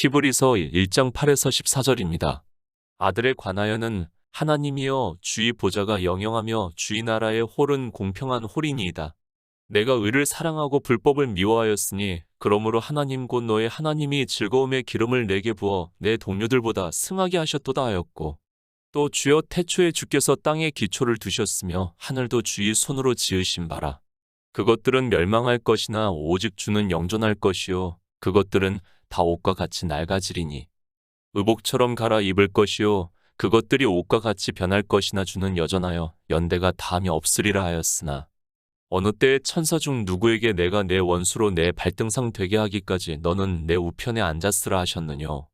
히브리서 1장 8에서 14절입니다. 아들에 관하여는 하나님이여 주의 보좌가 영영하며 주의 나라의 홀은 공평한 홀이니이다. 내가 의를 사랑하고 불법을 미워하였으니 그러므로 하나님 곧 너의 하나님이 즐거움의 기름을 내게 부어 내 동료들보다 승하게 하셨도다 하였고 또 주여 태초에 주께서 땅에 기초를 두셨으며 하늘도 주의 손으로 지으신 바라. 그것들은 멸망할 것이나 오직 주는 영존할 것이요 그것들은 다 옷과 같이 낡아지리니 의복처럼 갈아입을 것이요 그것들이 옷과 같이 변할 것이나 주는 여전하여 연대가 다함이 없으리라 하였으나 어느 때에 천사 중 누구에게 내가 내 원수로 내 발등상 되게 하기까지 너는 내 우편에 앉았으라 하셨느뇨.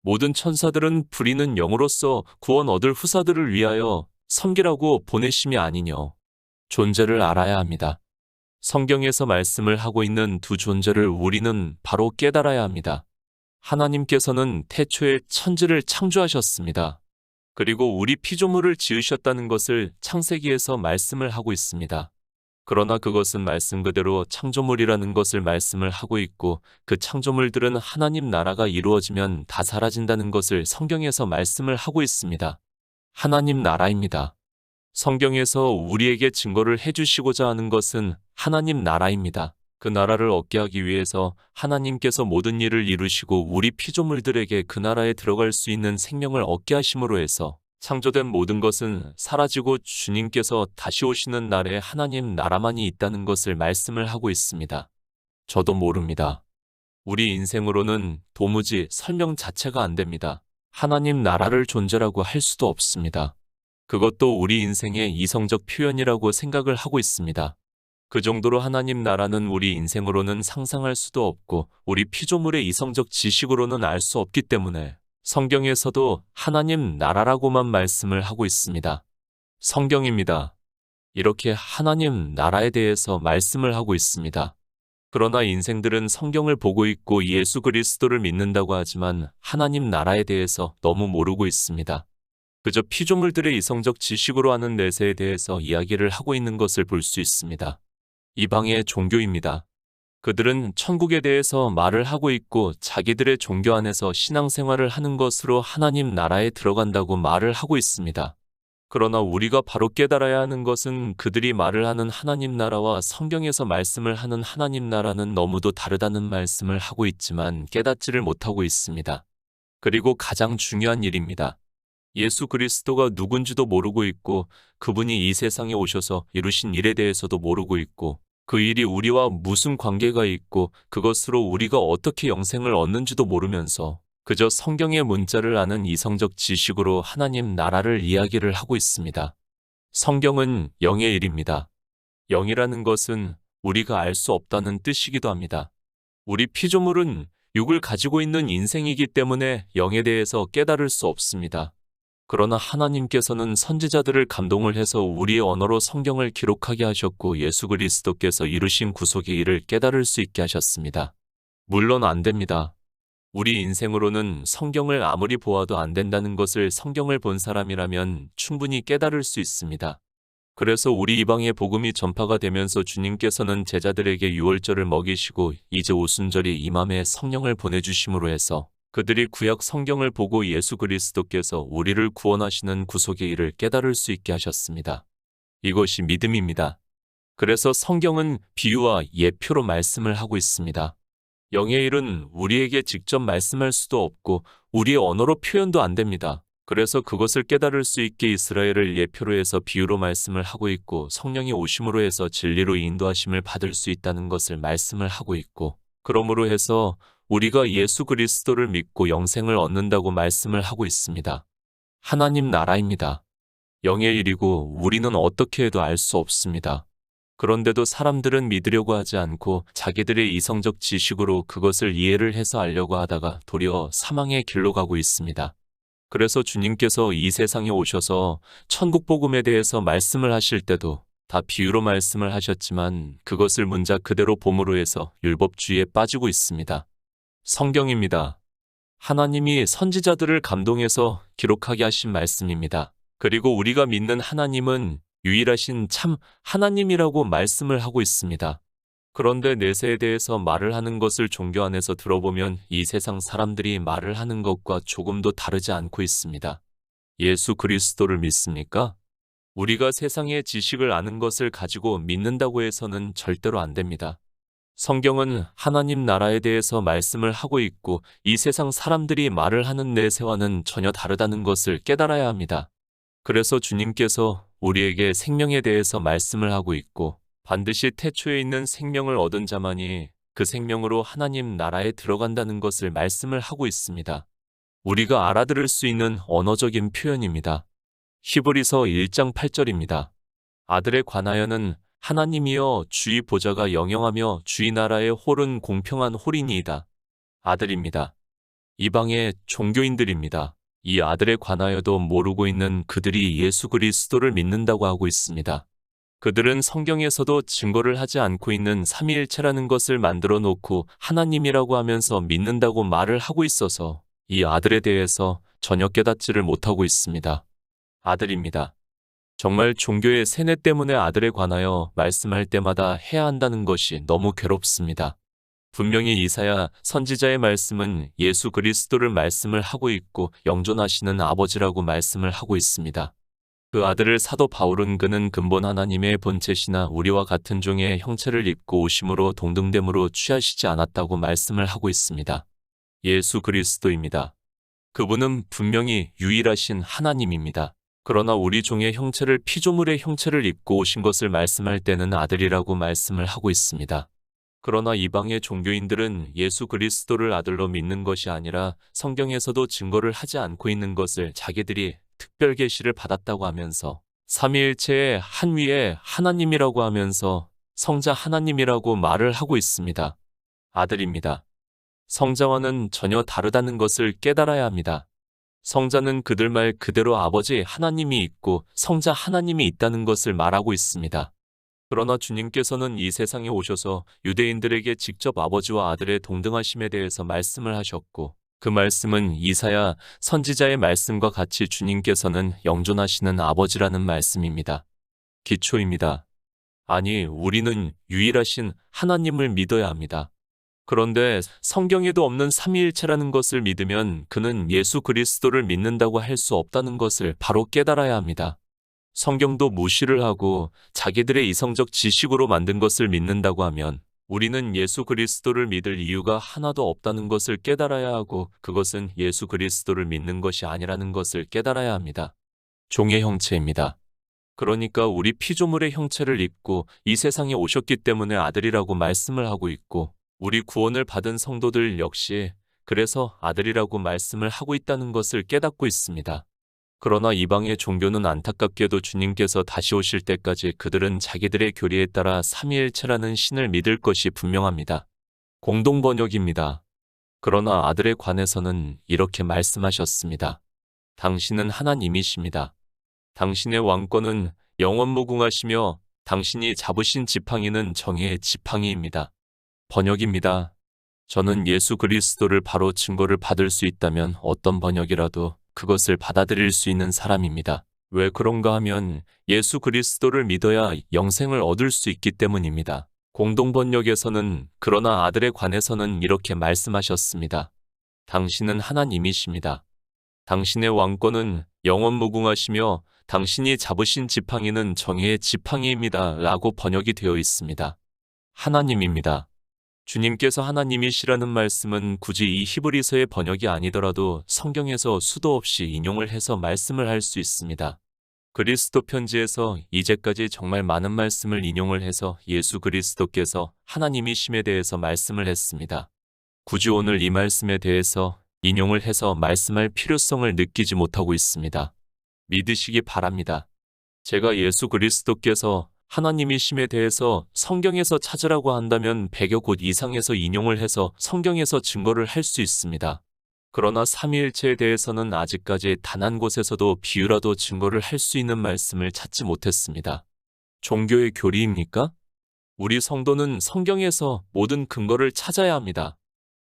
모든 천사들은 부리는 영으로서 구원 얻을 후사들을 위하여 섬기라고 보내심이 아니뇨. 존재를 알아야 합니다. 성경에서 말씀을 하고 있는 두 존재를 우리는 바로 깨달아야 합니다. 하나님께서는 태초에 천지를 창조하셨습니다. 그리고 우리 피조물을 지으셨다는 것을 창세기에서 말씀을 하고 있습니다. 그러나 그것은 말씀 그대로 창조물이라는 것을 말씀을 하고 있고 그 창조물들은 하나님 나라가 이루어지면 다 사라진다는 것을 성경에서 말씀을 하고 있습니다. 하나님 나라입니다. 성경에서 우리에게 증거를 해주시고자 하는 것은 하나님 나라입니다. 그 나라를 얻게 하기 위해서 하나님께서 모든 일을 이루시고 우리 피조물들에게 그 나라에 들어갈 수 있는 생명을 얻게 하심으로 해서 창조된 모든 것은 사라지고 주님께서 다시 오시는 날에 하나님 나라만이 있다는 것을 말씀을 하고 있습니다. 저도 모릅니다. 우리 인생으로는 도무지 설명 자체가 안 됩니다. 하나님 나라를 존재라고 할 수도 없습니다. 그것도 우리 인생의 이성적 표현이라고 생각을 하고 있습니다. 그 정도로 하나님 나라는 우리 인생으로는 상상할 수도 없고 우리 피조물의 이성적 지식으로는 알 수 없기 때문에 성경에서도 하나님 나라라고만 말씀을 하고 있습니다. 성경입니다. 이렇게 하나님 나라에 대해서 말씀을 하고 있습니다. 그러나 인생들은 성경을 보고 있고 예수 그리스도를 믿는다고 하지만 하나님 나라에 대해서 너무 모르고 있습니다. 그저 피조물들의 이성적 지식으로 하는 내세에 대해서 이야기를 하고 있는 것을 볼 수 있습니다. 이방의 종교입니다. 그들은 천국에 대해서 말을 하고 있고 자기들의 종교 안에서 신앙생활을 하는 것으로 하나님 나라에 들어간다고 말을 하고 있습니다. 그러나 우리가 바로 깨달아야 하는 것은 그들이 말을 하는 하나님 나라와 성경에서 말씀을 하는 하나님 나라는 너무도 다르다는 말씀을 하고 있지만 깨닫지를 못하고 있습니다. 그리고 가장 중요한 일입니다. 예수 그리스도가 누군지도 모르고 있고 그분이 이 세상에 오셔서 이루신 일에 대해서도 모르고 있고 그 일이 우리와 무슨 관계가 있고 그것으로 우리가 어떻게 영생을 얻는지도 모르면서 그저 성경의 문자를 아는 이성적 지식으로 하나님 나라를 이야기를 하고 있습니다. 성경은 영의 일입니다. 영이라는 것은 우리가 알 수 없다는 뜻이기도 합니다. 우리 피조물은 육을 가지고 있는 인생이기 때문에 영에 대해서 깨달을 수 없습니다. 그러나 하나님께서는 선지자들을 감동을 해서 우리의 언어로 성경을 기록하게 하셨고 예수 그리스도께서 이루신 구속의 일을 깨달을 수 있게 하셨습니다. 물론 안 됩니다. 우리 인생으로는 성경을 아무리 보아도 안 된다는 것을 성경을 본 사람이라면 충분히 깨달을 수 있습니다. 그래서 우리 이방의 복음이 전파가 되면서 주님께서는 제자들에게 유월절을 먹이시고 이제 오순절이 이맘에 성령을 보내주심으로 해서 그들이 구약 성경을 보고 예수 그리스도께서 우리를 구원하시는 구속의 일을 깨달을 수 있게 하셨습니다. 이것이 믿음입니다. 그래서 성경은 비유와 예표로 말씀을 하고 있습니다. 영의 일은 우리에게 직접 말씀할 수도 없고 우리의 언어로 표현도 안 됩니다. 그래서 그것을 깨달을 수 있게 이스라엘을 예표로 해서 비유로 말씀을 하고 있고 성령이 오심으로 해서 진리로 인도하심을 받을 수 있다는 것을 말씀을 하고 있고 그러므로 해서 우리가 예수 그리스도를 믿고 영생을 얻는다고 말씀을 하고 있습니다. 하나님 나라입니다. 영의 일이고 우리는 어떻게 해도 알 수 없습니다. 그런데도 사람들은 믿으려고 하지 않고 자기들의 이성적 지식으로 그것을 이해를 해서 알려고 하다가 도리어 사망의 길로 가고 있습니다. 그래서 주님께서 이 세상에 오셔서 천국 복음에 대해서 말씀을 하실 때도 다 비유로 말씀을 하셨지만 그것을 문자 그대로 봄으로 해서 율법주의에 빠지고 있습니다. 성경입니다. 하나님이 선지자들을 감동해서 기록하게 하신 말씀입니다. 그리고 우리가 믿는 하나님은 유일하신 참 하나님이라고 말씀을 하고 있습니다. 그런데 내세에 대해서 말을 하는 것을 종교 안에서 들어보면 이 세상 사람들이 말을 하는 것과 조금도 다르지 않고 있습니다. 예수 그리스도를 믿습니까? 우리가 세상의 지식을 아는 것을 가지고 믿는다고 해서는 절대로 안 됩니다. 성경은 하나님 나라에 대해서 말씀을 하고 있고 이 세상 사람들이 말을 하는 내세와는 전혀 다르다는 것을 깨달아야 합니다. 그래서 주님께서 우리에게 생명에 대해서 말씀을 하고 있고 반드시 태초에 있는 생명을 얻은 자만이 그 생명으로 하나님 나라에 들어간다는 것을 말씀을 하고 있습니다. 우리가 알아들을 수 있는 언어적인 표현입니다. 히브리서 1장 8절입니다. 아들에 관하여는 하나님이여 주의 보좌가 영영하며 주의 나라의 홀은 공평한 홀이니이다. 아들입니다. 이방의 종교인들입니다. 이 아들에 관하여도 모르고 있는 그들이 예수 그리스도를 믿는다고 하고 있습니다. 그들은 성경에서도 증거를 하지 않고 있는 삼위일체라는 것을 만들어 놓고 하나님이라고 하면서 믿는다고 말을 하고 있어서 이 아들에 대해서 전혀 깨닫지를 못하고 있습니다. 아들입니다. 정말 종교의 세뇌 때문에 아들에 관하여 말씀할 때마다 해야 한다는 것이 너무 괴롭습니다. 분명히 이사야 선지자의 말씀은 예수 그리스도를 말씀을 하고 있고 영존하시는 아버지라고 말씀을 하고 있습니다. 그 아들을 사도 바울은 그는 근본 하나님의 본체시나 우리와 같은 종의 형체를 입고 오심으로 동등됨으로 취하시지 않았다고 말씀을 하고 있습니다. 예수 그리스도입니다. 그분은 분명히 유일하신 하나님입니다. 그러나 우리 종의 형체를 피조물의 형체를 입고 오신 것을 말씀할 때는 아들이라고 말씀을 하고 있습니다. 그러나 이방의 종교인들은 예수 그리스도를 아들로 믿는 것이 아니라 성경에서도 증거를 하지 않고 있는 것을 자기들이 특별 계시를 받았다고 하면서 삼위일체의 한 위에 하나님이라고 하면서 성자 하나님이라고 말을 하고 있습니다. 아들입니다. 성자와는 전혀 다르다는 것을 깨달아야 합니다. 성자는 그들 말 그대로 아버지 하나님이 있고 성자 하나님이 있다는 것을 말하고 있습니다. 그러나 주님께서는 이 세상에 오셔서 유대인들에게 직접 아버지와 아들의 동등하심에 대해서 말씀을 하셨고 그 말씀은 이사야 선지자의 말씀과 같이 주님께서는 영존하시는 아버지라는 말씀입니다. 기초입니다. 아니, 우리는 유일하신 하나님을 믿어야 합니다. 그런데 성경에도 없는 삼위일체라는 것을 믿으면 그는 예수 그리스도를 믿는다고 할 수 없다는 것을 바로 깨달아야 합니다. 성경도 무시를 하고 자기들의 이성적 지식으로 만든 것을 믿는다고 하면 우리는 예수 그리스도를 믿을 이유가 하나도 없다는 것을 깨달아야 하고 그것은 예수 그리스도를 믿는 것이 아니라는 것을 깨달아야 합니다. 종의 형체입니다. 그러니까 우리 피조물의 형체를 입고 이 세상에 오셨기 때문에 아들이라고 말씀을 하고 있고 우리 구원을 받은 성도들 역시 그래서 아들이라고 말씀을 하고 있다는 것을 깨닫고 있습니다. 그러나 이방의 종교는 안타깝게도 주님께서 다시 오실 때까지 그들은 자기들의 교리에 따라 삼위일체라는 신을 믿을 것이 분명합니다. 공동번역입니다. 그러나 아들에 관해서는 이렇게 말씀하셨습니다. 당신은 하나님이십니다. 당신의 왕권은 영원무궁하시며 당신이 잡으신 지팡이는 정의의 지팡이입니다. 번역입니다. 저는 예수 그리스도를 바로 증거를 받을 수 있다면 어떤 번역이라도 그것을 받아들일 수 있는 사람입니다. 왜 그런가 하면 예수 그리스도를 믿어야 영생을 얻을 수 있기 때문입니다. 공동번역에서는 그러나 아들에 관해서는 이렇게 말씀하셨습니다. 당신은 하나님이십니다. 당신의 왕권은 영원무궁하시며 당신이 잡으신 지팡이는 정의의 지팡이입니다. 라고 번역이 되어 있습니다. 하나님입니다. 주님께서 하나님이시라는 말씀은 굳이 이 히브리서의 번역이 아니더라도 성경에서 수도 없이 인용을 해서 말씀을 할 수 있습니다. 그리스도 편지에서 이제까지 정말 많은 말씀을 인용을 해서 예수 그리스도께서 하나님이심에 대해서 말씀을 했습니다. 굳이 오늘 이 말씀에 대해서 인용을 해서 말씀할 필요성을 느끼지 못하고 있습니다. 믿으시기 바랍니다. 제가 예수 그리스도께서 하나님이심에 대해서 성경에서 찾으라고 한다면 100여 곳 이상에서 인용을 해서 성경에서 증거를 할 수 있습니다. 그러나 삼위일체에 대해서는 아직까지 단 한 곳에서도 비유라도 증거를 할 수 있는 말씀을 찾지 못했습니다. 종교의 교리입니까? 우리 성도는 성경에서 모든 근거를 찾아야 합니다.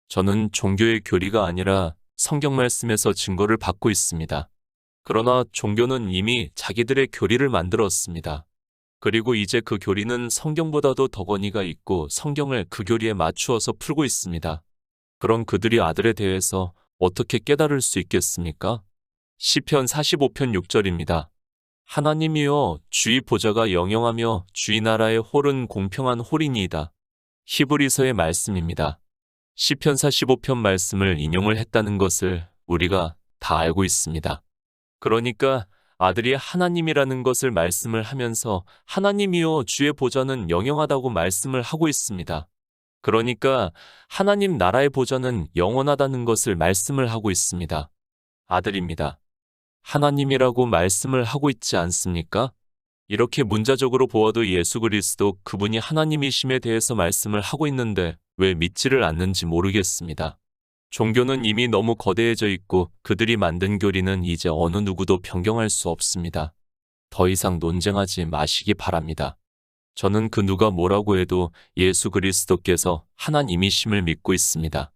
저는 종교의 교리가 아니라 성경 말씀에서 증거를 받고 있습니다. 그러나 종교는 이미 자기들의 교리를 만들었습니다. 그리고 이제 그 교리는 성경보다도 더 권위가 있고 성경을 그 교리에 맞추어서 풀고 있습니다. 그런 그들이 아들에 대해서 어떻게 깨달을 수 있겠습니까? 시편 45편 6절입니다. 하나님이여 주의 보좌가 영영하며 주의 나라의 홀은 공평한 홀이니이다. 히브리서의 말씀입니다. 시편 45편 말씀을 인용을 했다는 것을 우리가 다 알고 있습니다. 그러니까 아들이 하나님이라는 것을 말씀을 하면서 하나님이여 주의 보좌는 영영하다고 말씀을 하고 있습니다. 그러니까 하나님 나라의 보좌는 영원하다는 것을 말씀을 하고 있습니다. 아들입니다. 하나님이라고 말씀을 하고 있지 않습니까? 이렇게 문자적으로 보아도 예수 그리스도 그분이 하나님이심에 대해서 말씀을 하고 있는데 왜 믿지를 않는지 모르겠습니다. 종교는 이미 너무 거대해져 있고 그들이 만든 교리는 이제 어느 누구도 변경할 수 없습니다. 더 이상 논쟁하지 마시기 바랍니다. 저는 그 누가 뭐라고 해도 예수 그리스도께서 하나님이심을 믿고 있습니다.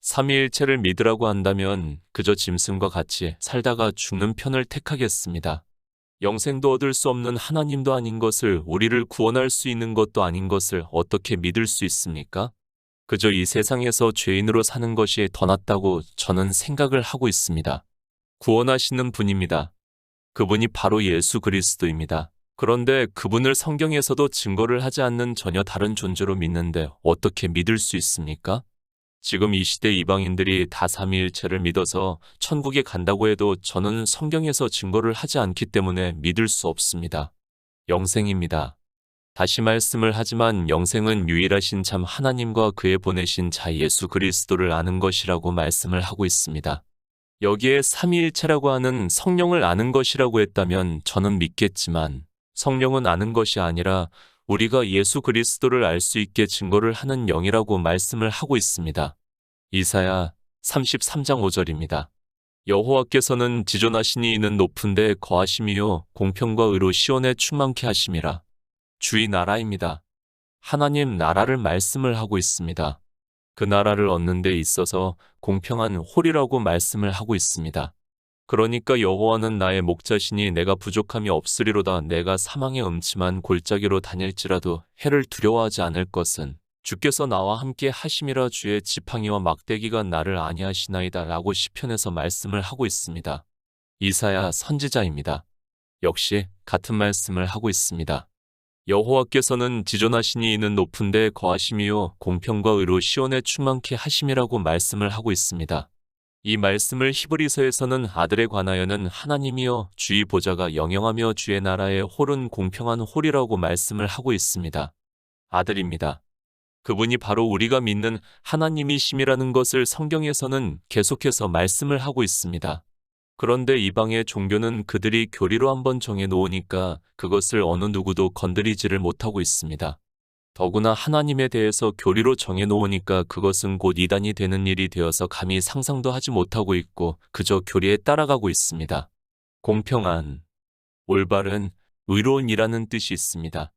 삼위일체를 믿으라고 한다면 그저 짐승과 같이 살다가 죽는 편을 택하겠습니다. 영생도 얻을 수 없는 하나님도 아닌 것을, 우리를 구원할 수 있는 것도 아닌 것을 어떻게 믿을 수 있습니까? 그저 이 세상에서 죄인으로 사는 것이 더 낫다고 저는 생각을 하고 있습니다. 구원하시는 분입니다. 그분이 바로 예수 그리스도입니다. 그런데 그분을 성경에서도 증거를 하지 않는 전혀 다른 존재로 믿는데 어떻게 믿을 수 있습니까? 지금 이 시대 이방인들이 다 삼위일체를 믿어서 천국에 간다고 해도 저는 성경에서 증거를 하지 않기 때문에 믿을 수 없습니다. 영생입니다. 다시 말씀을 하지만 영생은 유일하신 참 하나님과 그의 보내신 자 예수 그리스도를 아는 것이라고 말씀을 하고 있습니다. 여기에 삼위일체라고 하는 성령을 아는 것이라고 했다면 저는 믿겠지만 성령은 아는 것이 아니라 우리가 예수 그리스도를 알 수 있게 증거를 하는 영이라고 말씀을 하고 있습니다. 이사야 33장 5절입니다. 여호와께서는 지존하시니 이는 높은 데 거하심이요 공평과 의로 시온에 충만케 하심이라. 주의 나라입니다. 하나님 나라를 말씀을 하고 있습니다. 그 나라를 얻는 데 있어서 공평한 홀이라고 말씀을 하고 있습니다. 그러니까 여호와는 나의 목자시니 내가 부족함이 없으리로다. 내가 사망의 음침한 골짜기로 다닐지라도 해를 두려워하지 않을 것은 주께서 나와 함께 하심이라. 주의 지팡이와 막대기가 나를 안위하시나이다 라고 시편에서 말씀을 하고 있습니다. 이사야 선지자입니다. 역시 같은 말씀을 하고 있습니다. 여호와께서는 지존하시니 이는 높은 데 거하심이요 공평과 의로 시온에 충만케 하심이라고 말씀을 하고 있습니다. 이 말씀을 히브리서에서는 아들에 관하여는 하나님이여 주의 보좌가 영영하며 주의 나라의 홀은 공평한 홀이라고 말씀을 하고 있습니다. 아들입니다. 그분이 바로 우리가 믿는 하나님이심이라는 것을 성경에서는 계속해서 말씀을 하고 있습니다. 그런데 이방의 종교는 그들이 교리로 한번 정해놓으니까 그것을 어느 누구도 건드리지를 못하고 있습니다. 더구나 하나님에 대해서 교리로 정해놓으니까 그것은 곧 이단이 되는 일이 되어서 감히 상상도 하지 못하고 있고 그저 교리에 따라가고 있습니다. 공평한, 올바른, 의로운이라는 뜻이 있습니다.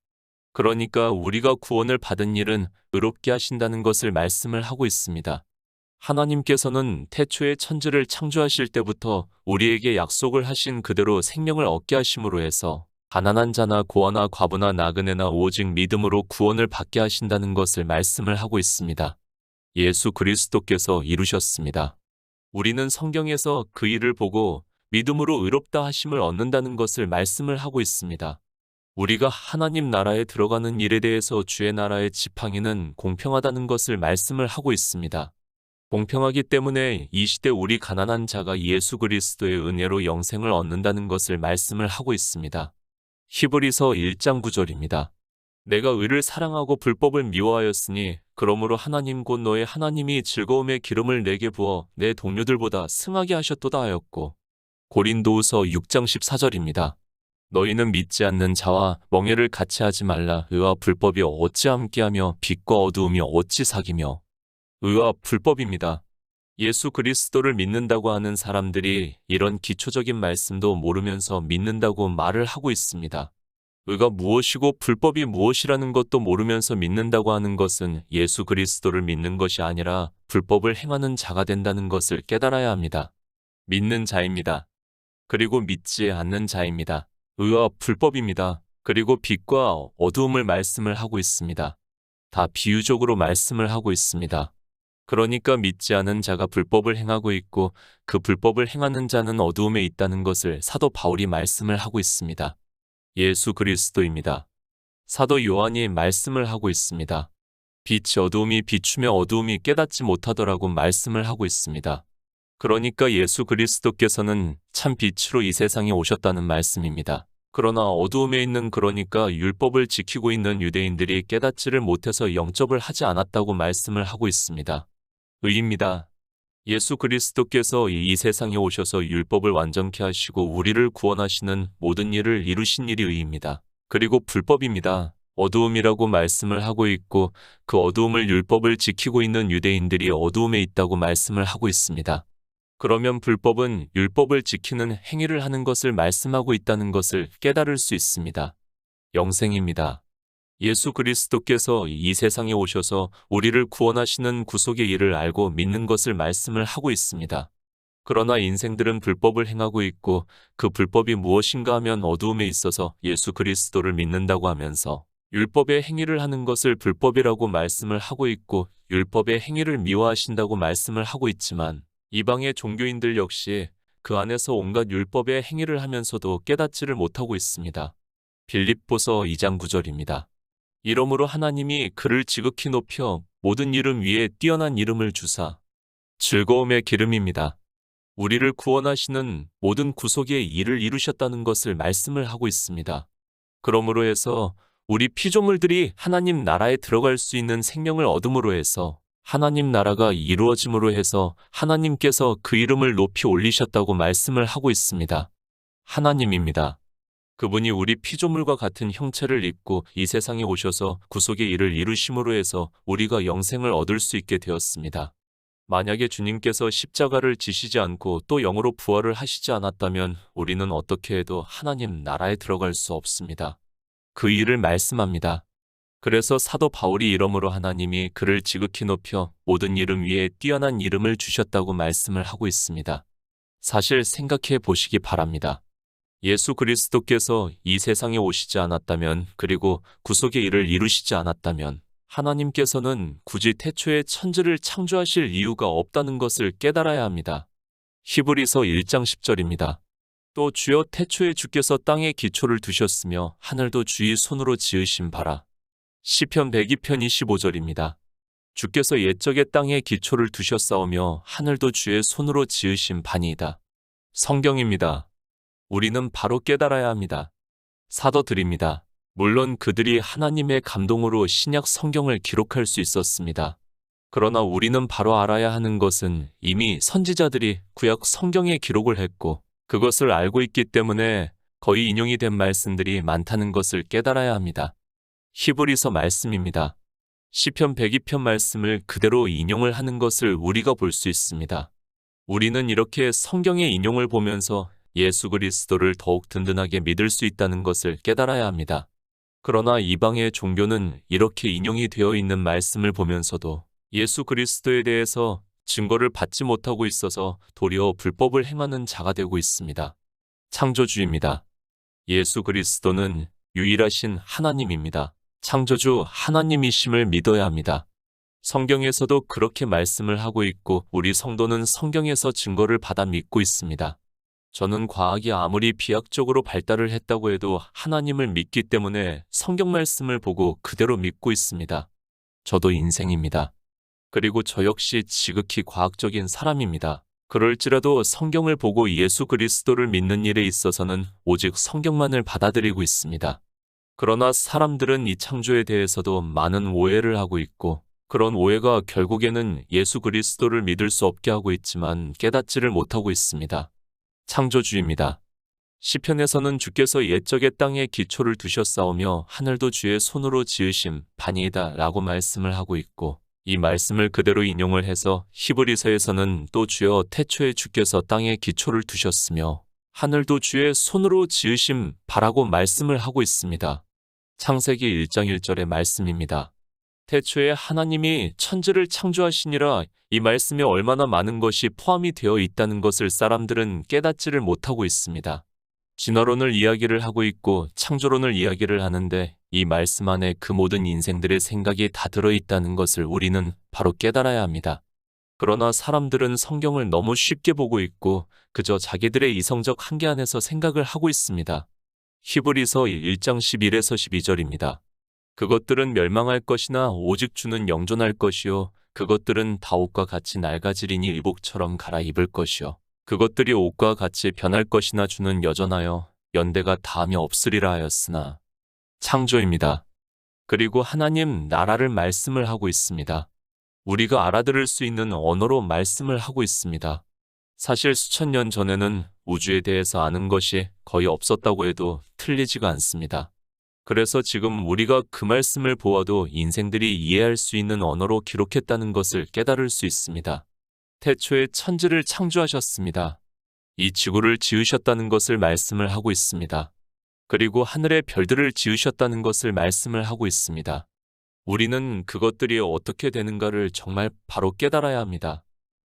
그러니까 우리가 구원을 받은 일은 의롭게 하신다는 것을 말씀을 하고 있습니다. 하나님께서는 태초에 천지를 창조하실 때부터 우리에게 약속을 하신 그대로 생명을 얻게 하심으로 해서 가난한 자나 고아나 과부나 나그네나 오직 믿음으로 구원을 받게 하신다는 것을 말씀을 하고 있습니다. 예수 그리스도께서 이루셨습니다. 우리는 성경에서 그 일을 보고 믿음으로 의롭다 하심을 얻는다는 것을 말씀을 하고 있습니다. 우리가 하나님 나라에 들어가는 일에 대해서 주의 나라의 지팡이는 공평하다는 것을 말씀을 하고 있습니다. 공평하기 때문에 이 시대 우리 가난한 자가 예수 그리스도의 은혜로 영생을 얻는다는 것을 말씀을 하고 있습니다. 히브리서 1장 9절입니다. 내가 의를 사랑하고 불법을 미워하였으니 그러므로 하나님 곧 너의 하나님이 즐거움의 기름을 내게 부어 내 동료들보다 승하게 하셨도다 하였고 고린도후서 6장 14절입니다. 너희는 믿지 않는 자와 멍에를 같이 하지 말라. 의와 불법이 어찌 함께하며 빛과 어두움이 어찌 사귀며. 의와 불법입니다. 예수 그리스도를 믿는다고 하는 사람들이 이런 기초적인 말씀도 모르면서 믿는다고 말을 하고 있습니다. 의가 무엇이고 불법이 무엇이라는 것도 모르면서 믿는다고 하는 것은 예수 그리스도를 믿는 것이 아니라 불법을 행하는 자가 된다는 것을 깨달아야 합니다. 믿는 자입니다. 그리고 믿지 않는 자입니다. 의와 불법입니다. 그리고 빛과 어두움을 말씀을 하고 있습니다. 다 비유적으로 말씀을 하고 있습니다. 그러니까 믿지 않은 자가 불법을 행하고 있고 그 불법을 행하는 자는 어두움에 있다는 것을 사도 바울이 말씀을 하고 있습니다. 예수 그리스도입니다. 사도 요한이 말씀을 하고 있습니다. 빛이 어두움이 비추며 어두움이 깨닫지 못하더라고 말씀을 하고 있습니다. 그러니까 예수 그리스도께서는 참 빛으로 이 세상에 오셨다는 말씀입니다. 그러나 어두움에 있는 그러니까 율법을 지키고 있는 유대인들이 깨닫지를 못해서 영접을 하지 않았다고 말씀을 하고 있습니다. 의입니다. 예수 그리스도께서 이 세상에 오셔서 율법을 완전케 하시고 우리를 구원하시는 모든 일을 이루신 일이 의입니다. 그리고 불법입니다. 어두움이라고 말씀을 하고 있고 그 어두움을 율법을 지키고 있는 유대인들이 어두움에 있다고 말씀을 하고 있습니다. 그러면 불법은 율법을 지키는 행위를 하는 것을 말씀하고 있다는 것을 깨달을 수 있습니다. 영생입니다. 예수 그리스도께서 이 세상에 오셔서 우리를 구원하시는 구속의 일을 알고 믿는 것을 말씀을 하고 있습니다. 그러나 인생들은 불법을 행하고 있고 그 불법이 무엇인가 하면 어두움에 있어서 예수 그리스도를 믿는다고 하면서 율법의 행위를 하는 것을 불법이라고 말씀을 하고 있고 율법의 행위를 미워하신다고 말씀을 하고 있지만 이방의 종교인들 역시 그 안에서 온갖 율법의 행위를 하면서도 깨닫지를 못하고 있습니다. 빌립보서 2장 9절입니다. 이러므로 하나님이 그를 지극히 높여 모든 이름 위에 뛰어난 이름을 주사 즐거움의 기름입니다. 우리를 구원하시는 모든 구속의 일을 이루셨다는 것을 말씀을 하고 있습니다. 그러므로 해서 우리 피조물들이 하나님 나라에 들어갈 수 있는 생명을 얻음으로 해서 하나님 나라가 이루어짐으로 해서 하나님께서 그 이름을 높이 올리셨다고 말씀을 하고 있습니다. 하나님입니다. 그분이 우리 피조물과 같은 형체를 입고 이 세상에 오셔서 구속의 일을 이루심으로 해서 우리가 영생을 얻을 수 있게 되었습니다. 만약에 주님께서 십자가를 지시지 않고 또 영으로 부활을 하시지 않았다면 우리는 어떻게 해도 하나님 나라에 들어갈 수 없습니다. 그 일을 말씀합니다. 그래서 사도 바울이 이러므로 하나님이 그를 지극히 높여 모든 이름 위에 뛰어난 이름을 주셨다고 말씀을 하고 있습니다. 사실 생각해 보시기 바랍니다. 예수 그리스도께서 이 세상에 오시지 않았다면 그리고 구속의 일을 이루시지 않았다면 하나님께서는 굳이 태초에 천지를 창조하실 이유가 없다는 것을 깨달아야 합니다. 히브리서 1장 10절입니다. 또 주여 태초에 주께서 땅에 기초를 두셨으며 하늘도 주의 손으로 지으신 바라. 시편 102편 25절입니다. 주께서 옛적에 땅에 기초를 두셨사오며 하늘도 주의 손으로 지으신 바니이다. 성경입니다. 우리는 바로 깨달아야 합니다. 사도들입니다. 물론 그들이 하나님의 감동으로 신약 성경을 기록할 수 있었습니다. 그러나 우리는 바로 알아야 하는 것은 이미 선지자들이 구약 성경에 기록을 했고 그것을 알고 있기 때문에 거의 인용이 된 말씀들이 많다는 것을 깨달아야 합니다. 히브리서 말씀입니다. 시편 102편 말씀을 그대로 인용을 하는 것을 우리가 볼 수 있습니다. 우리는 이렇게 성경의 인용을 보면서 예수 그리스도를 더욱 든든하게 믿을 수 있다는 것을 깨달아야 합니다. 그러나 이방의 종교는 이렇게 인용이 되어 있는 말씀을 보면서도 예수 그리스도에 대해서 증거를 받지 못하고 있어서 도리어 불법을 행하는 자가 되고 있습니다. 창조주입니다. 예수 그리스도는 유일하신 하나님입니다. 창조주 하나님이심을 믿어야 합니다. 성경에서도 그렇게 말씀을 하고 있고 우리 성도는 성경에서 증거를 받아 믿고 있습니다. 저는 과학이 아무리 비약적으로 발달을 했다고 해도 하나님을 믿기 때문에 성경 말씀을 보고 그대로 믿고 있습니다. 저도 인생입니다. 그리고 저 역시 지극히 과학적인 사람입니다. 그럴지라도 성경을 보고 예수 그리스도를 믿는 일에 있어서는 오직 성경만을 받아들이고 있습니다. 그러나 사람들은 이 창조에 대해서도 많은 오해를 하고 있고 그런 오해가 결국에는 예수 그리스도를 믿을 수 없게 하고 있지만 깨닫지를 못하고 있습니다. 창조주입니다. 시편에서는 주께서 옛적의 땅에 기초를 두셨사오며 하늘도 주의 손으로 지으심 바니이다 라고 말씀을 하고 있고 이 말씀을 그대로 인용을 해서 히브리서에서는 또 주여 태초에 주께서 땅에 기초를 두셨으며 하늘도 주의 손으로 지으심 바라고 말씀을 하고 있습니다. 창세기 1장 1절의 말씀입니다. 태초에 하나님이 천지를 창조하시니라 이 말씀에 얼마나 많은 것이 포함이 되어 있다는 것을 사람들은 깨닫지를 못하고 있습니다. 진화론을 이야기를 하고 있고 창조론을 이야기를 하는데 이 말씀 안에 그 모든 인생들의 생각이 다 들어있다는 것을 우리는 바로 깨달아야 합니다. 그러나 사람들은 성경을 너무 쉽게 보고 있고 그저 자기들의 이성적 한계 안에서 생각을 하고 있습니다. 히브리서 1장 11에서 12절입니다. 그것들은 멸망할 것이나 오직 주는 영존할 것이요 그것들은 다 옷과 같이 낡아지리니 의복처럼 갈아입을 것이요 그것들이 옷과 같이 변할 것이나 주는 여전하여 연대가 다함이 없으리라 하였으나 창조입니다. 그리고 하나님 나라를 말씀을 하고 있습니다. 우리가 알아들을 수 있는 언어로 말씀을 하고 있습니다. 사실 수천 년 전에는 우주에 대해서 아는 것이 거의 없었다고 해도 틀리지가 않습니다. 그래서 지금 우리가 그 말씀을 보아도 인생들이 이해할 수 있는 언어로 기록했다는 것을 깨달을 수 있습니다. 태초에 천지를 창조하셨습니다. 이 지구를 지으셨다는 것을 말씀을 하고 있습니다. 그리고 하늘의 별들을 지으셨다는 것을 말씀을 하고 있습니다. 우리는 그것들이 어떻게 되는가를 정말 바로 깨달아야 합니다.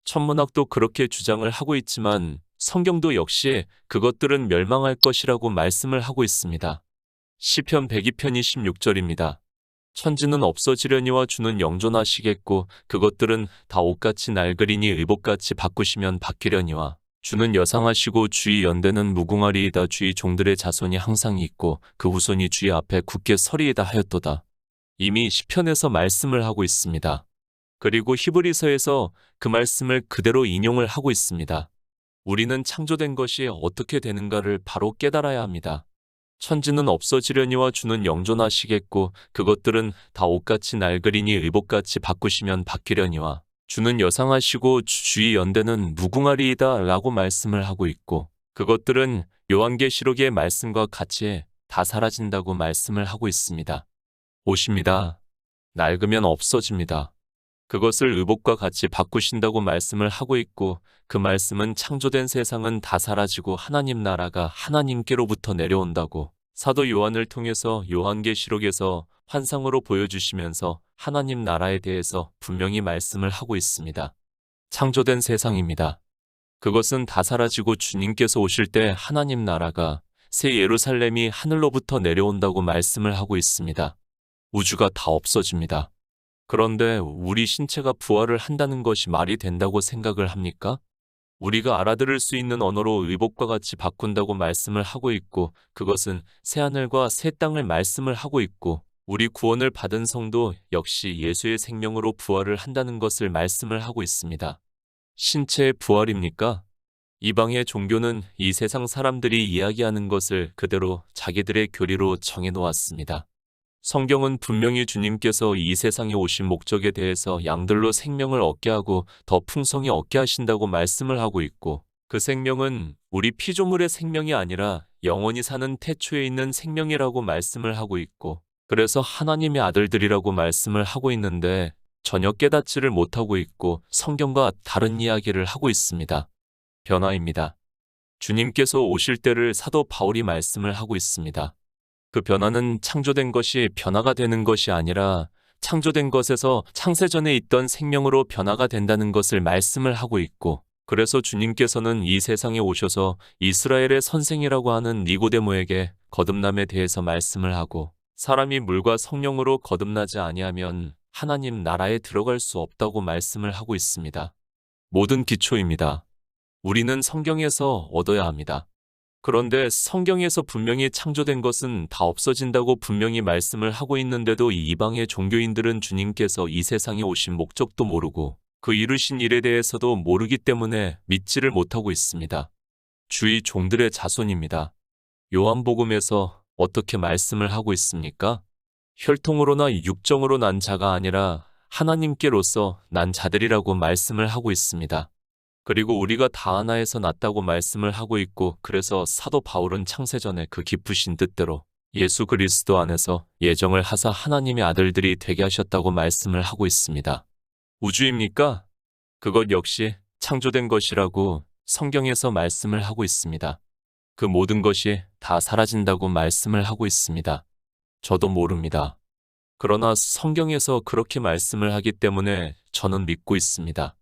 천문학도 그렇게 주장을 하고 있지만 성경도 역시 그것들은 멸망할 것이라고 말씀을 하고 있습니다. 시편 102편 26절입니다. 천지는 없어지려니와 주는 영존하시겠고 그것들은 다 옷같이 낡으리니 의복같이 바꾸시면 바뀌려니와 주는 여상하시고 주의 연대는 무궁하리이다. 주의 종들의 자손이 항상 있고 그 후손이 주의 앞에 굳게 서리이다 하였도다. 이미 시편에서 말씀을 하고 있습니다. 그리고 히브리서에서 그 말씀을 그대로 인용을 하고 있습니다. 우리는 창조된 것이 어떻게 되는가를 바로 깨달아야 합니다. 천지는 없어지려니와 주는 영존하시겠고 그것들은 다 옷같이 낡으리니 의복같이 바꾸시면 바뀌려니와 주는 여상하시고 주의 연대는 무궁하리이다 라고 말씀을 하고 있고 그것들은 요한계시록의 말씀과 같이 다 사라진다고 말씀을 하고 있습니다. 옷입니다. 낡으면 없어집니다. 그것을 의복과 같이 바꾸신다고 말씀을 하고 있고 그 말씀은 창조된 세상은 다 사라지고 하나님 나라가 하나님께로부터 내려온다고 사도 요한을 통해서 요한계시록에서 환상으로 보여주시면서 하나님 나라에 대해서 분명히 말씀을 하고 있습니다. 창조된 세상입니다. 그것은 다 사라지고 주님께서 오실 때 하나님 나라가 새 예루살렘이 하늘로부터 내려온다고 말씀을 하고 있습니다. 우주가 다 없어집니다. 그런데 우리 신체가 부활을 한다는 것이 말이 된다고 생각을 합니까? 우리가 알아들을 수 있는 언어로 의복과 같이 바꾼다고 말씀을 하고 있고 그것은 새하늘과 새 땅을 말씀을 하고 있고 우리 구원을 받은 성도 역시 예수의 생명으로 부활을 한다는 것을 말씀을 하고 있습니다. 신체의 부활입니까? 이방의 종교는 이 세상 사람들이 이야기하는 것을 그대로 자기들의 교리로 정해놓았습니다. 성경은 분명히 주님께서 이 세상에 오신 목적에 대해서 양들로 생명을 얻게 하고 더 풍성히 얻게 하신다고 말씀을 하고 있고 그 생명은 우리 피조물의 생명이 아니라 영원히 사는 태초에 있는 생명이라고 말씀을 하고 있고 그래서 하나님의 아들들이라고 말씀을 하고 있는데 전혀 깨닫지를 못하고 있고 성경과 다른 이야기를 하고 있습니다. 변화입니다. 주님께서 오실 때를 사도 바울이 말씀을 하고 있습니다. 그 변화는 창조된 것이 변화가 되는 것이 아니라 창조된 것에서 창세전에 있던 생명으로 변화가 된다는 것을 말씀을 하고 있고 그래서 주님께서는 이 세상에 오셔서 이스라엘의 선생이라고 하는 니고데모에게 거듭남에 대해서 말씀을 하고 사람이 물과 성령으로 거듭나지 아니하면 하나님 나라에 들어갈 수 없다고 말씀을 하고 있습니다. 모든 기초입니다. 우리는 성경에서 얻어야 합니다. 그런데 성경에서 분명히 창조된 것은 다 없어진다고 분명히 말씀을 하고 있는데도 이 이방의 종교인들은 주님께서 이 세상에 오신 목적도 모르고 그 이루신 일에 대해서도 모르기 때문에 믿지를 못하고 있습니다. 주의 종들의 자손입니다. 요한복음에서 어떻게 말씀을 하고 있습니까? 혈통으로나 육정으로 난 자가 아니라 하나님께로서 난 자들이라고 말씀을 하고 있습니다. 그리고 우리가 다 하나에서 났다고 말씀을 하고 있고 그래서 사도 바울은 창세전에 그 깊으신 뜻대로 예수 그리스도 안에서 예정을 하사 하나님의 아들들이 되게 하셨다고 말씀을 하고 있습니다. 우주입니까? 그것 역시 창조된 것이라고 성경에서 말씀을 하고 있습니다. 그 모든 것이 다 사라진다고 말씀을 하고 있습니다. 저도 모릅니다. 그러나 성경에서 그렇게 말씀을 하기 때문에 저는 믿고 있습니다.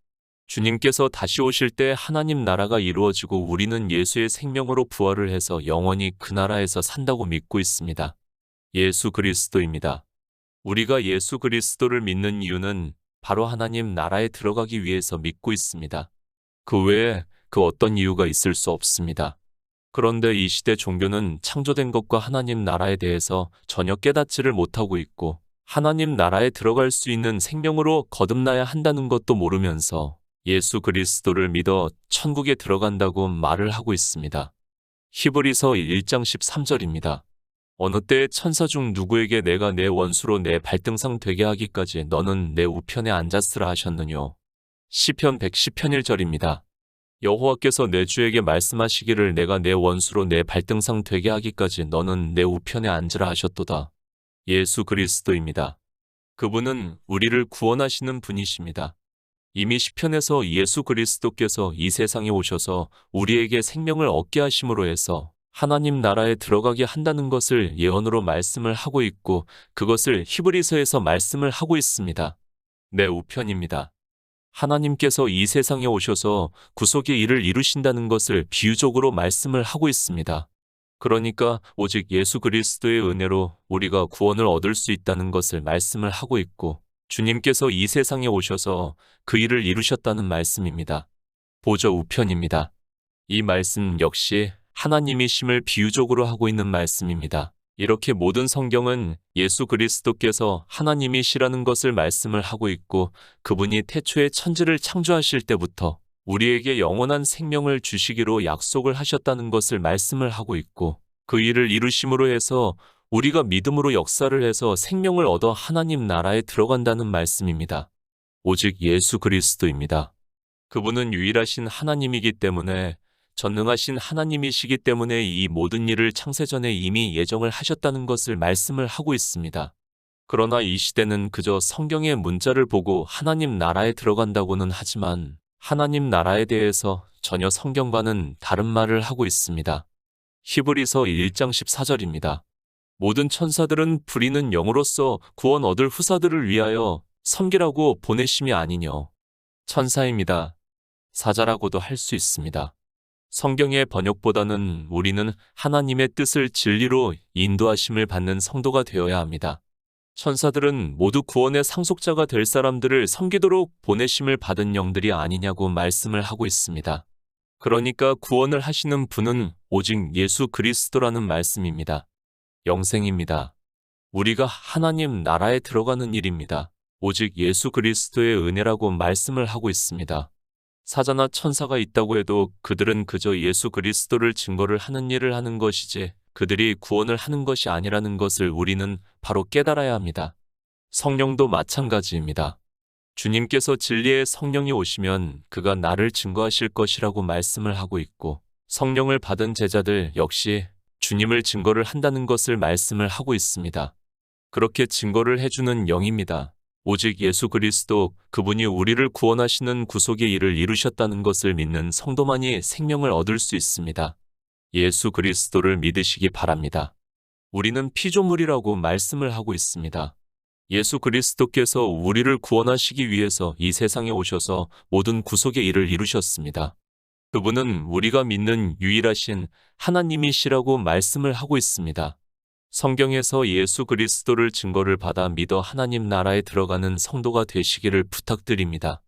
주님께서 다시 오실 때 하나님 나라가 이루어지고 우리는 예수의 생명으로 부활을 해서 영원히 그 나라에서 산다고 믿고 있습니다. 예수 그리스도입니다. 우리가 예수 그리스도를 믿는 이유는 바로 하나님 나라에 들어가기 위해서 믿고 있습니다. 그 외에 그 어떤 이유가 있을 수 없습니다. 그런데 이 시대 종교는 창조된 것과 하나님 나라에 대해서 전혀 깨닫지를 못하고 있고 하나님 나라에 들어갈 수 있는 생명으로 거듭나야 한다는 것도 모르면서 예수 그리스도를 믿어 천국에 들어간다고 말을 하고 있습니다. 히브리서 1장 13절입니다. 어느 때의 천사 중 누구에게 내가 내 원수로 내 발등상 되게 하기까지 너는 내 우편에 앉았으라 하셨느뇨. 시편 110편 1절입니다. 여호와께서 내 주에게 말씀하시기를 내가 내 원수로 내 발등상 되게 하기까지 너는 내 우편에 앉으라 하셨도다. 예수 그리스도입니다. 그분은 우리를 구원하시는 분이십니다. 이미 시편에서 예수 그리스도께서 이 세상에 오셔서 우리에게 생명을 얻게 하심으로 해서 하나님 나라에 들어가게 한다는 것을 예언으로 말씀을 하고 있고 그것을 히브리서에서 말씀을 하고 있습니다. 내 우편입니다. 하나님께서 이 세상에 오셔서 구속의 일을 이루신다는 것을 비유적으로 말씀을 하고 있습니다. 그러니까 오직 예수 그리스도의 은혜로 우리가 구원을 얻을 수 있다는 것을 말씀을 하고 있고 주님께서 이 세상에 오셔서 그 일을 이루셨다는 말씀입니다. 보저 우편입니다. 이 말씀 역시 하나님이심을 비유적으로 하고 있는 말씀입니다. 이렇게 모든 성경은 예수 그리스도께서 하나님이시라는 것을 말씀을 하고 있고 그분이 태초에 천지를 창조하실 때부터 우리에게 영원한 생명을 주시기로 약속을 하셨다는 것을 말씀을 하고 있고 그 일을 이루심으로 해서 우리가 믿음으로 역사를 해서 생명을 얻어 하나님 나라에 들어간다는 말씀입니다. 오직 예수 그리스도입니다. 그분은 유일하신 하나님이기 때문에 전능하신 하나님이시기 때문에 이 모든 일을 창세전에 이미 예정을 하셨다는 것을 말씀을 하고 있습니다. 그러나 이 시대는 그저 성경의 문자를 보고 하나님 나라에 들어간다고는 하지만 하나님 나라에 대해서 전혀 성경과는 다른 말을 하고 있습니다. 히브리서 1장 14절입니다. 모든 천사들은 부리는 영으로서 구원 얻을 후사들을 위하여 섬기라고 보내심이 아니뇨. 천사입니다. 사자라고도 할 수 있습니다. 성경의 번역보다는 우리는 하나님의 뜻을 진리로 인도하심을 받는 성도가 되어야 합니다. 천사들은 모두 구원의 상속자가 될 사람들을 섬기도록 보내심을 받은 영들이 아니냐고 말씀을 하고 있습니다. 그러니까 구원을 하시는 분은 오직 예수 그리스도라는 말씀입니다. 영생입니다. 우리가 하나님 나라에 들어가는 일입니다. 오직 예수 그리스도의 은혜라고 말씀을 하고 있습니다. 사자나 천사가 있다고 해도 그들은 그저 예수 그리스도를 증거를 하는 일을 하는 것이지 그들이 구원을 하는 것이 아니라는 것을 우리는 바로 깨달아야 합니다. 성령도 마찬가지입니다. 주님께서 진리의 성령이 오시면 그가 나를 증거하실 것이라고 말씀을 하고 있고 성령을 받은 제자들 역시 주님을 증거를 한다는 것을 말씀을 하고 있습니다. 그렇게 증거를 해주는 영입니다. 오직 예수 그리스도 그분이 우리를 구원하시는 구속의 일을 이루셨다는 것을 믿는 성도만이 생명을 얻을 수 있습니다. 예수 그리스도를 믿으시기 바랍니다. 우리는 피조물이라고 말씀을 하고 있습니다. 예수 그리스도께서 우리를 구원하시기 위해서 이 세상에 오셔서 모든 구속의 일을 이루셨습니다. 그분은 우리가 믿는 유일하신 하나님이시라고 말씀을 하고 있습니다. 성경에서 예수 그리스도를 증거를 받아 믿어 하나님 나라에 들어가는 성도가 되시기를 부탁드립니다.